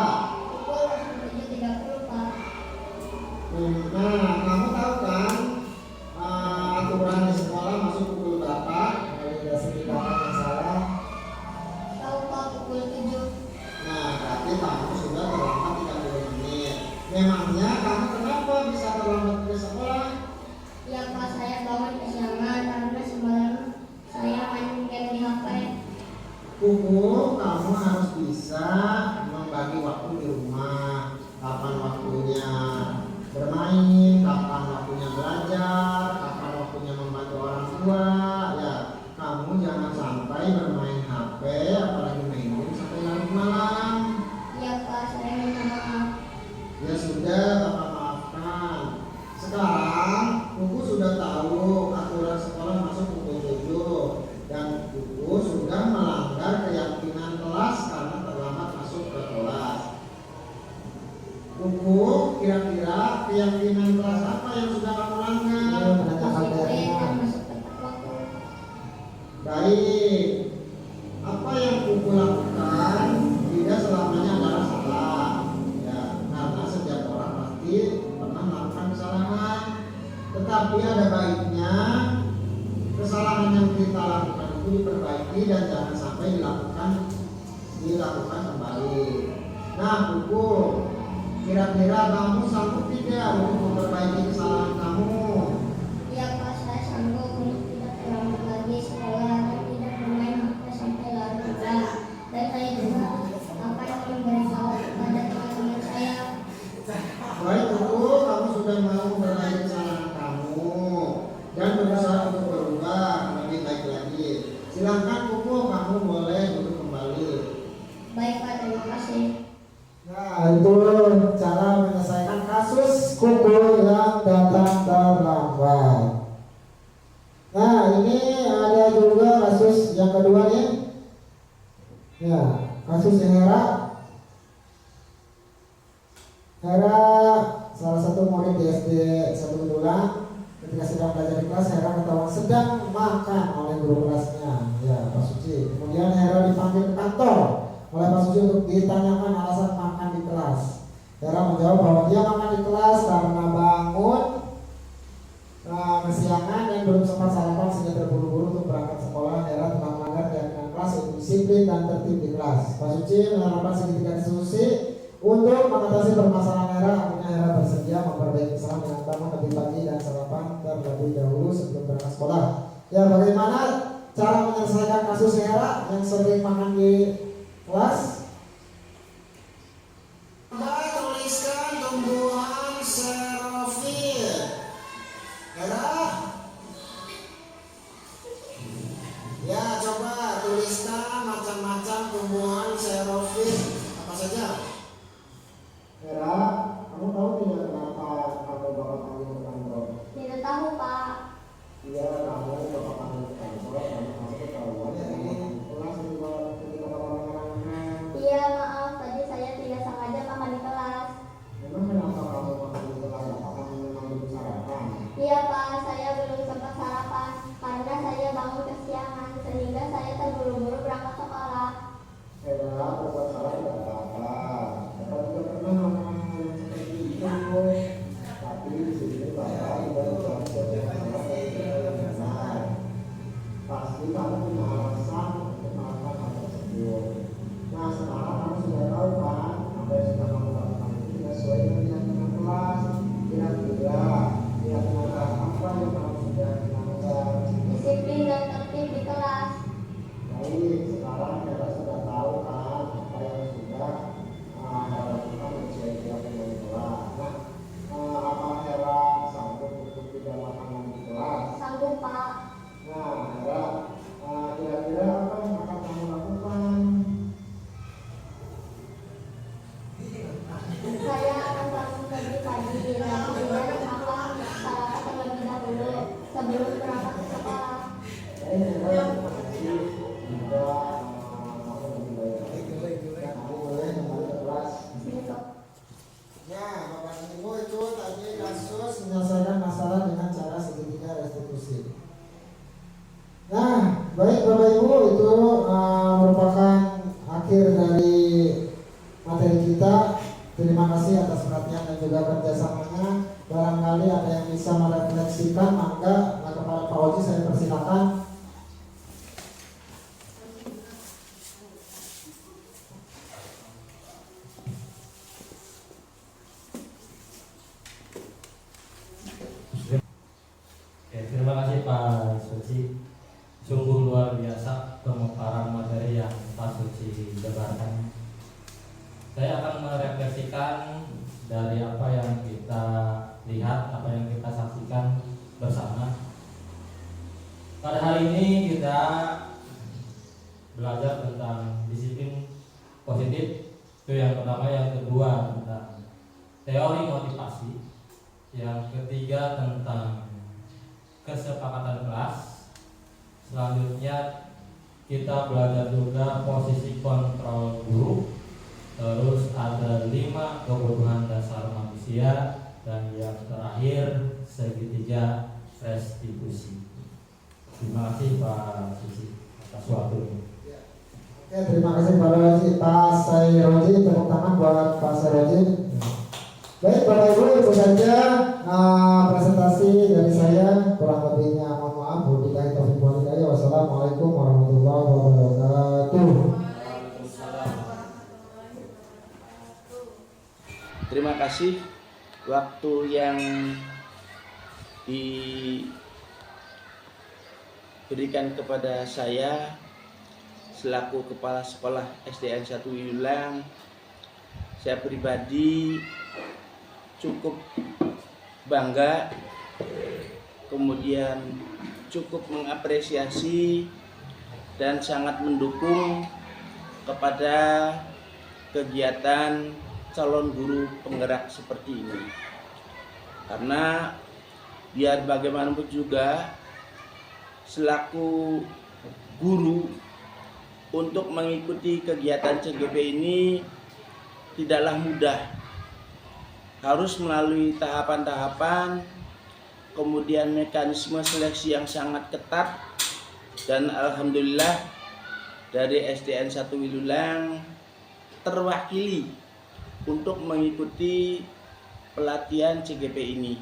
Pukul 7.30 Pak. Nah, kamu tahu kan aturan di sekolah masuk pukul berapa? Kalau tidak sedikit yang salah. Tahu Pak, pukul 7. Nah, berarti kamu sudah terlambat 30 menit. Memangnya kamu kenapa bisa terlambat ke sekolah? Ya Pak, saya bangun kesiangan karena semalam saya main game di HP. Kuku, kamu harus bisa membagi waktu di rumah. Kapan waktunya bermain, kapan waktunya belajar, kapan waktunya membantu orang tua. Ya, kamu jangan sampai bermain HP, apalagi main game sampai larut malam. Ya Pak, saya minta maaf. Ya sudah, Bapak maafkan. Sekarang Kuku sudah tahu aturan sekolah masuk pukul 7 dan Kuku sudah melanggar keyakinan kelas karena terlambat masuk ke kelas. Kuku, kira-kira keyakinan kelas apa yang sudah kamu langgar? Disiplin dan masuk tepat waktu. Baik. Apa yang Kuku lakukan tidak selamanya adalah salah. Ya, karena setiap orang pasti pernah melakukan kesalahan. Tetapi ada baiknya kesalahan yang kita lakukan itu diperbaiki dan jangan sampai dilakukan kembali. Nah, Kuku, kira-kira kamu sanggup tidak untuk memperbaiki kesalahan kamu? Ya Pak, saya sanggup untuk tidak terlambat lagi sekolah dan tidak bermain HP sampai larut malam. Dan saya juga akan memberitahu kepada teman-teman saya. Baik Kuku, kamu sudah mau memperbaiki kesalahan kamu dan berusaha untuk berubah lebih baik lagi. Silakan Kuku, kamu boleh duduk kembali. Baik Pak, terima kasih. Nah, itu cara menyelesaikan kasus Kuku yang datang terlambat. Nah, ini ada juga kasus yang kedua nih. Ya, kasus Hera. Hera salah satu murid di SD 1 Gedulang. Ketika sedang belajar di kelas, Hera ketahuan sedang makan oleh guru kelasnya, ya Pak Suci. Kemudian Hera dipanggil ke kantor oleh Pak Suci untuk ditanyakan alasan makan di kelas. Hera menjawab bahwa dia makan di kelas karena bangun kesiangan dan belum sempat sarapan sehingga terburu-buru untuk berangkat sekolah. Hera telah melanggar keyakinan kelas untuk disiplin dan tertib di kelas. Pak Suci menerapkan segitiga diskusi untuk mengatasi permasalahan Hera. Akhirnya Hera bersedia memperbaiki kesalahan dengan bangun lebih pagi dan sarapan terlebih dahulu sebelum berangkat sekolah. Ya, bagaimana cara menyelesaikan kasus Hera yang sering makan di kelas? Tuliskan tumbuhan xerofil. Hera? Ya, coba tuliskan macam-macam tumbuhan xerofil. Apa saja? Hera, kamu tahu tidak kenapa kamu Bapak panggil ke kantor? Tidak tahu Pak. Iya, kamu Bapak panggil ke kantor karena kamu ketahuan ini kelas ketika orang-orang. Iya maaf, tadi saya tidak sengaja makan di kelas. Memang kenapa kamu makan di kelas? Apakah memang belum sarapan? Iya Pak, saya belum sempat sarapan karena saya bangun kesiangan sehingga saya terburu-buru berangkat sekolah. Hera, berbuat salah tidak apa-apa. Bapak juga pernah melakukan hal yang seperti itu. Tapi di sini Bapak juga menjawab salah dari yang benar. Pasti kamu punya alasan untuk melakukan hal tersebut. Nah, sekarang kamu sudah tahu kan apa yang sudah kamu lakukan itu tidak sesuai dengan keyakinan kelas. Kira-kira keyakinan kelas apa yang kamu sudah langgar? Disiplin dan tertib di kelas. Baik, sekarang Hera sudah tahu kan apa yang sudah Hera lakukan sesuai keyakinan kelas. Nah, Ibu itu tadi kasus menyelesaikan masalah dengan cara segitiga restitusi. Nah, baik Bapak Ibu, itu merupakan akhir dari materi kita. Terima kasih atas perhatian dan juga kerjasamanya. Barangkali ada yang bisa merefleksikan, maka kepada Pak Oji saya persilakan. Terima kasih Pak Suci. Sungguh luar biasa pemaparan materi yang Pak Suci jabarkan. Saya akan merefleksikan dari apa yang kita lihat, apa yang kita saksikan bersama. Pada hari ini kita belajar tentang disiplin positif. Itu yang pertama. Yang kedua tentang teori motivasi. Yang ketiga tentang kesepakatan kelas. Selanjutnya kita belajar juga posisi kontrol guru. Terus ada 5 kebutuhan dasar manusia, dan yang terakhir segitiga restitusi. Terima kasih Pak Suci atas waktunya. Oke, terima kasih Pak Sayroji. Tepuk tangan buat Pak Sayroji. Baik Bapak Ibu, itu saja presentasi dari saya. Kurang lebihnya mohon maaf. Wassalamualaikum warahmatullahi wabarakatuh. Terima kasih waktu yang diberikan kepada saya selaku Kepala Sekolah SDN 1 Wilulang. Saya pribadi cukup bangga, kemudian cukup mengapresiasi dan sangat mendukung kepada kegiatan calon guru penggerak seperti ini, karena biar bagaimanapun juga selaku guru untuk mengikuti kegiatan CGP ini tidaklah mudah, harus melalui tahapan-tahapan, kemudian mekanisme seleksi yang sangat ketat, dan alhamdulillah dari SDN 1 Wilulang terwakili untuk mengikuti pelatihan CGP ini.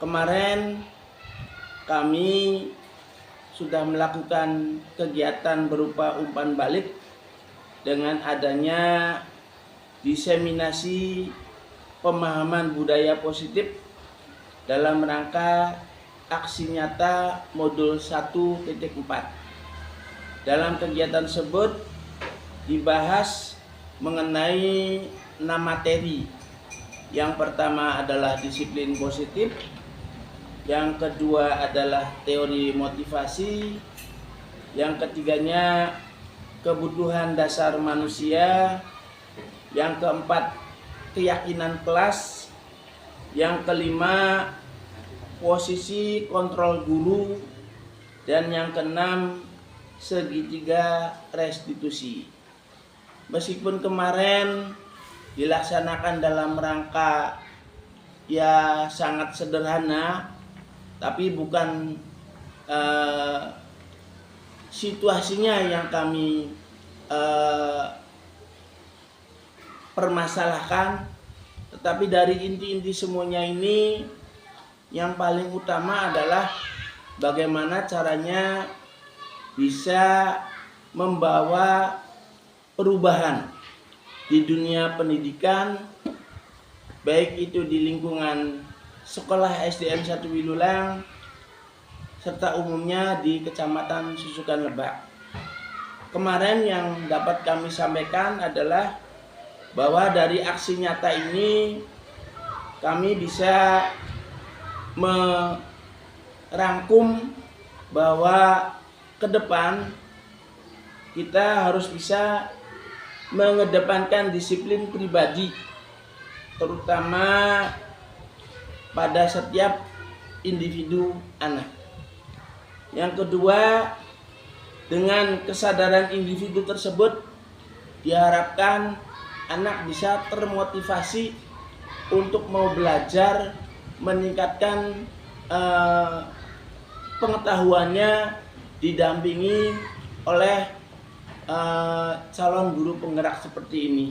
Kemarin kami sudah melakukan kegiatan berupa umpan balik dengan adanya diseminasi pemahaman budaya positif dalam rangka aksi nyata modul 1.4. Dalam kegiatan tersebut dibahas mengenai 6 materi. Yang pertama adalah disiplin positif, yang kedua adalah teori motivasi, yang ketiganya kebutuhan dasar manusia, yang keempat keyakinan kelas, yang kelima posisi kontrol guru, dan yang keenam segitiga restitusi. Meskipun kemarin dilaksanakan dalam rangka ya sangat sederhana, tapi bukan situasinya yang kami permasalahkan, tetapi dari inti-inti semuanya ini yang paling utama adalah bagaimana caranya bisa membawa perubahan di dunia pendidikan, baik itu di lingkungan sekolah SDN 1 Wilulang serta umumnya di Kecamatan Susukan Lebak. Kemarin yang dapat kami sampaikan adalah bahwa dari aksi nyata ini kami bisa merangkum bahwa ke depan kita harus bisa mengedepankan disiplin pribadi, terutama pada setiap individu anak. Yang kedua, dengan kesadaran individu tersebut diharapkan anak bisa termotivasi untuk mau belajar, meningkatkan pengetahuannya, didampingi oleh calon guru penggerak seperti ini.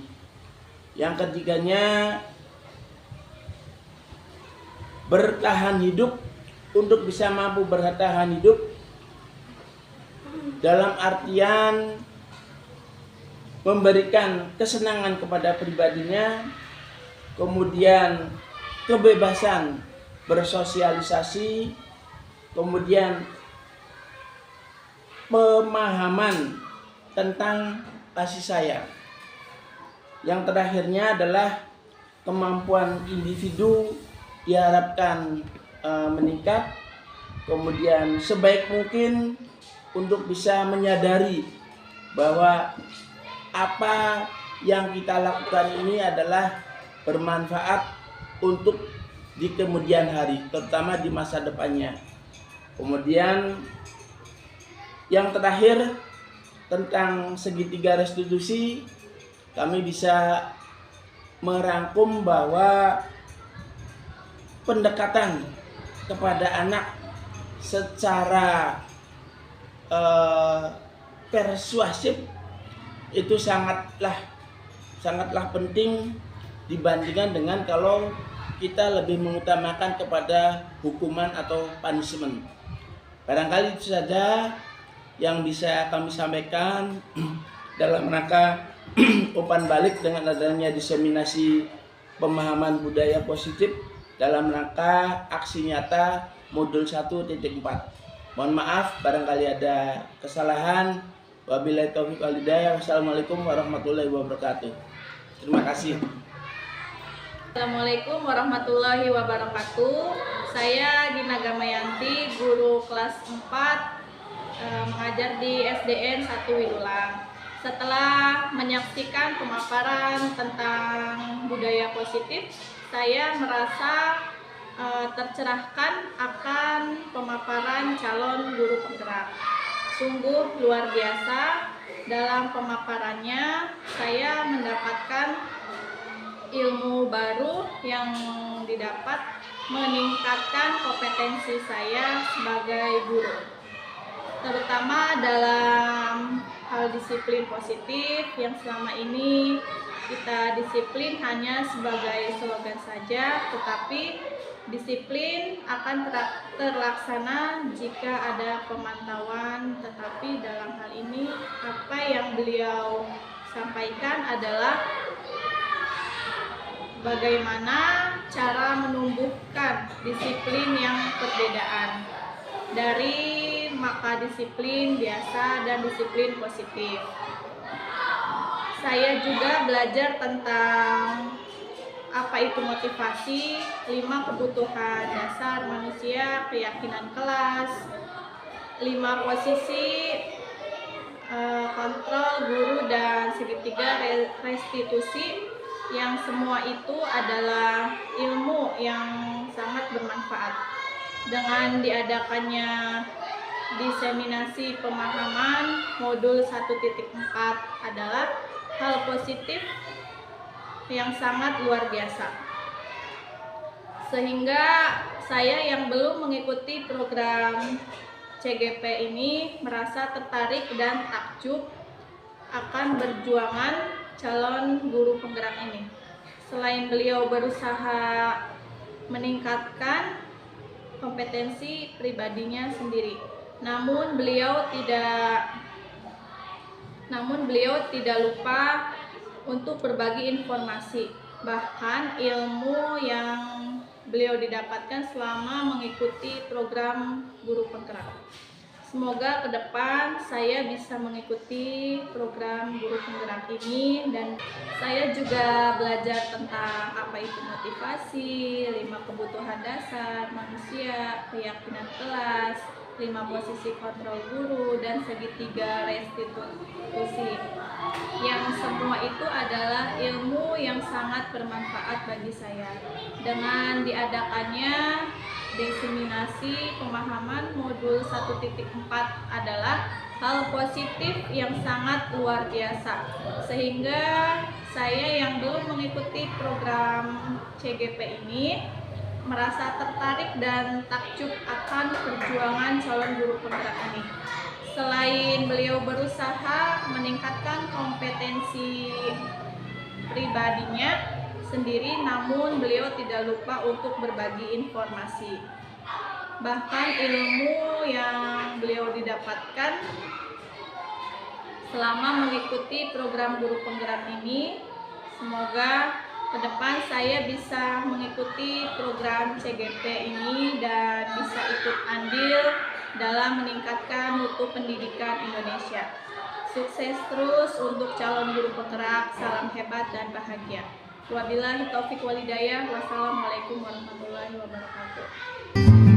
Yang ketiganya, bertahan hidup. Untuk bisa mampu bertahan hidup dalam artian memberikan kesenangan kepada pribadinya, kemudian kebebasan bersosialisasi, kemudian pemahaman tentang kasih sayang. Yang terakhirnya adalah kemampuan individu diharapkan meningkat, kemudian sebaik mungkin untuk bisa menyadari bahwa apa yang kita lakukan ini adalah bermanfaat untuk di kemudian hari, terutama di masa depannya. Kemudian yang terakhir tentang segitiga restitusi, kami bisa merangkum bahwa pendekatan kepada anak secara persuasif itu sangatlah penting dibandingkan dengan kalau kita lebih mengutamakan kepada hukuman atau punishment. Barangkali itu saja yang bisa kami sampaikan dalam rangka umpan balik dengan adanya diseminasi pemahaman budaya positif dalam rangka aksi nyata modul 1.4. Mohon maaf barangkali ada kesalahan. Wabillahi taufiq wal hidayah. Wassalamualaikum warahmatullahi wabarakatuh. Terima kasih. Assalamualaikum warahmatullahi wabarakatuh. Saya Gina Gamayanti, guru kelas 4, mengajar di SDN 1 Wilulang. Setelah menyaksikan pemaparan tentang budaya positif, saya merasa tercerahkan akan pemaparan calon guru penggerak. Sungguh luar biasa, dalam pemaparannya saya mendapatkan ilmu baru yang didapat meningkatkan kompetensi saya sebagai guru, terutama dalam hal disiplin positif yang selama ini kita disiplin hanya sebagai slogan saja, tetapi disiplin akan terlaksana jika ada pemantauan. Tetapi dalam hal ini apa yang beliau sampaikan adalah bagaimana cara menumbuhkan disiplin yang perbedaan dari maka disiplin biasa dan disiplin positif. Saya juga belajar tentang apa itu motivasi, 5 kebutuhan dasar manusia, keyakinan kelas, 5 posisi kontrol guru, dan segitiga restitusi, yang semua itu adalah ilmu yang sangat bermanfaat. Dengan diadakannya diseminasi pemahaman modul 1.4 adalah hal positif yang sangat luar biasa, sehingga saya yang belum mengikuti program CGP ini merasa tertarik dan takjub akan perjuangan calon guru penggerak ini. Selain beliau berusaha meningkatkan kompetensi pribadinya sendiri, namun beliau tidak lupa untuk berbagi informasi, bahkan ilmu yang beliau didapatkan selama mengikuti program guru penggerak. Semoga ke depan saya bisa mengikuti program guru penggerak ini, dan saya juga belajar tentang apa itu motivasi, 5 kebutuhan dasar manusia, keyakinan kelas, 5 posisi kontrol guru, dan segitiga restitusi. Yang semua itu adalah ilmu yang sangat bermanfaat bagi saya. Dengan diadakannya diseminasi pemahaman modul 1.4 adalah hal positif yang sangat luar biasa, sehingga saya yang belum mengikuti program CGP ini merasa tertarik dan takjub akan perjuangan calon guru penggerak ini. Selain beliau berusaha meningkatkan kompetensi pribadinya sendiri, namun beliau tidak lupa untuk berbagi informasi. Bahkan ilmu yang beliau didapatkan selama mengikuti program guru penggerak ini, semoga ke depan saya bisa mengikuti program CGP ini dan bisa ikut andil dalam meningkatkan mutu pendidikan Indonesia. Sukses terus untuk calon guru penggerak, salam hebat dan bahagia. Wabillahi taufiq walhidayah. Wassalamualaikum warahmatullahi wabarakatuh.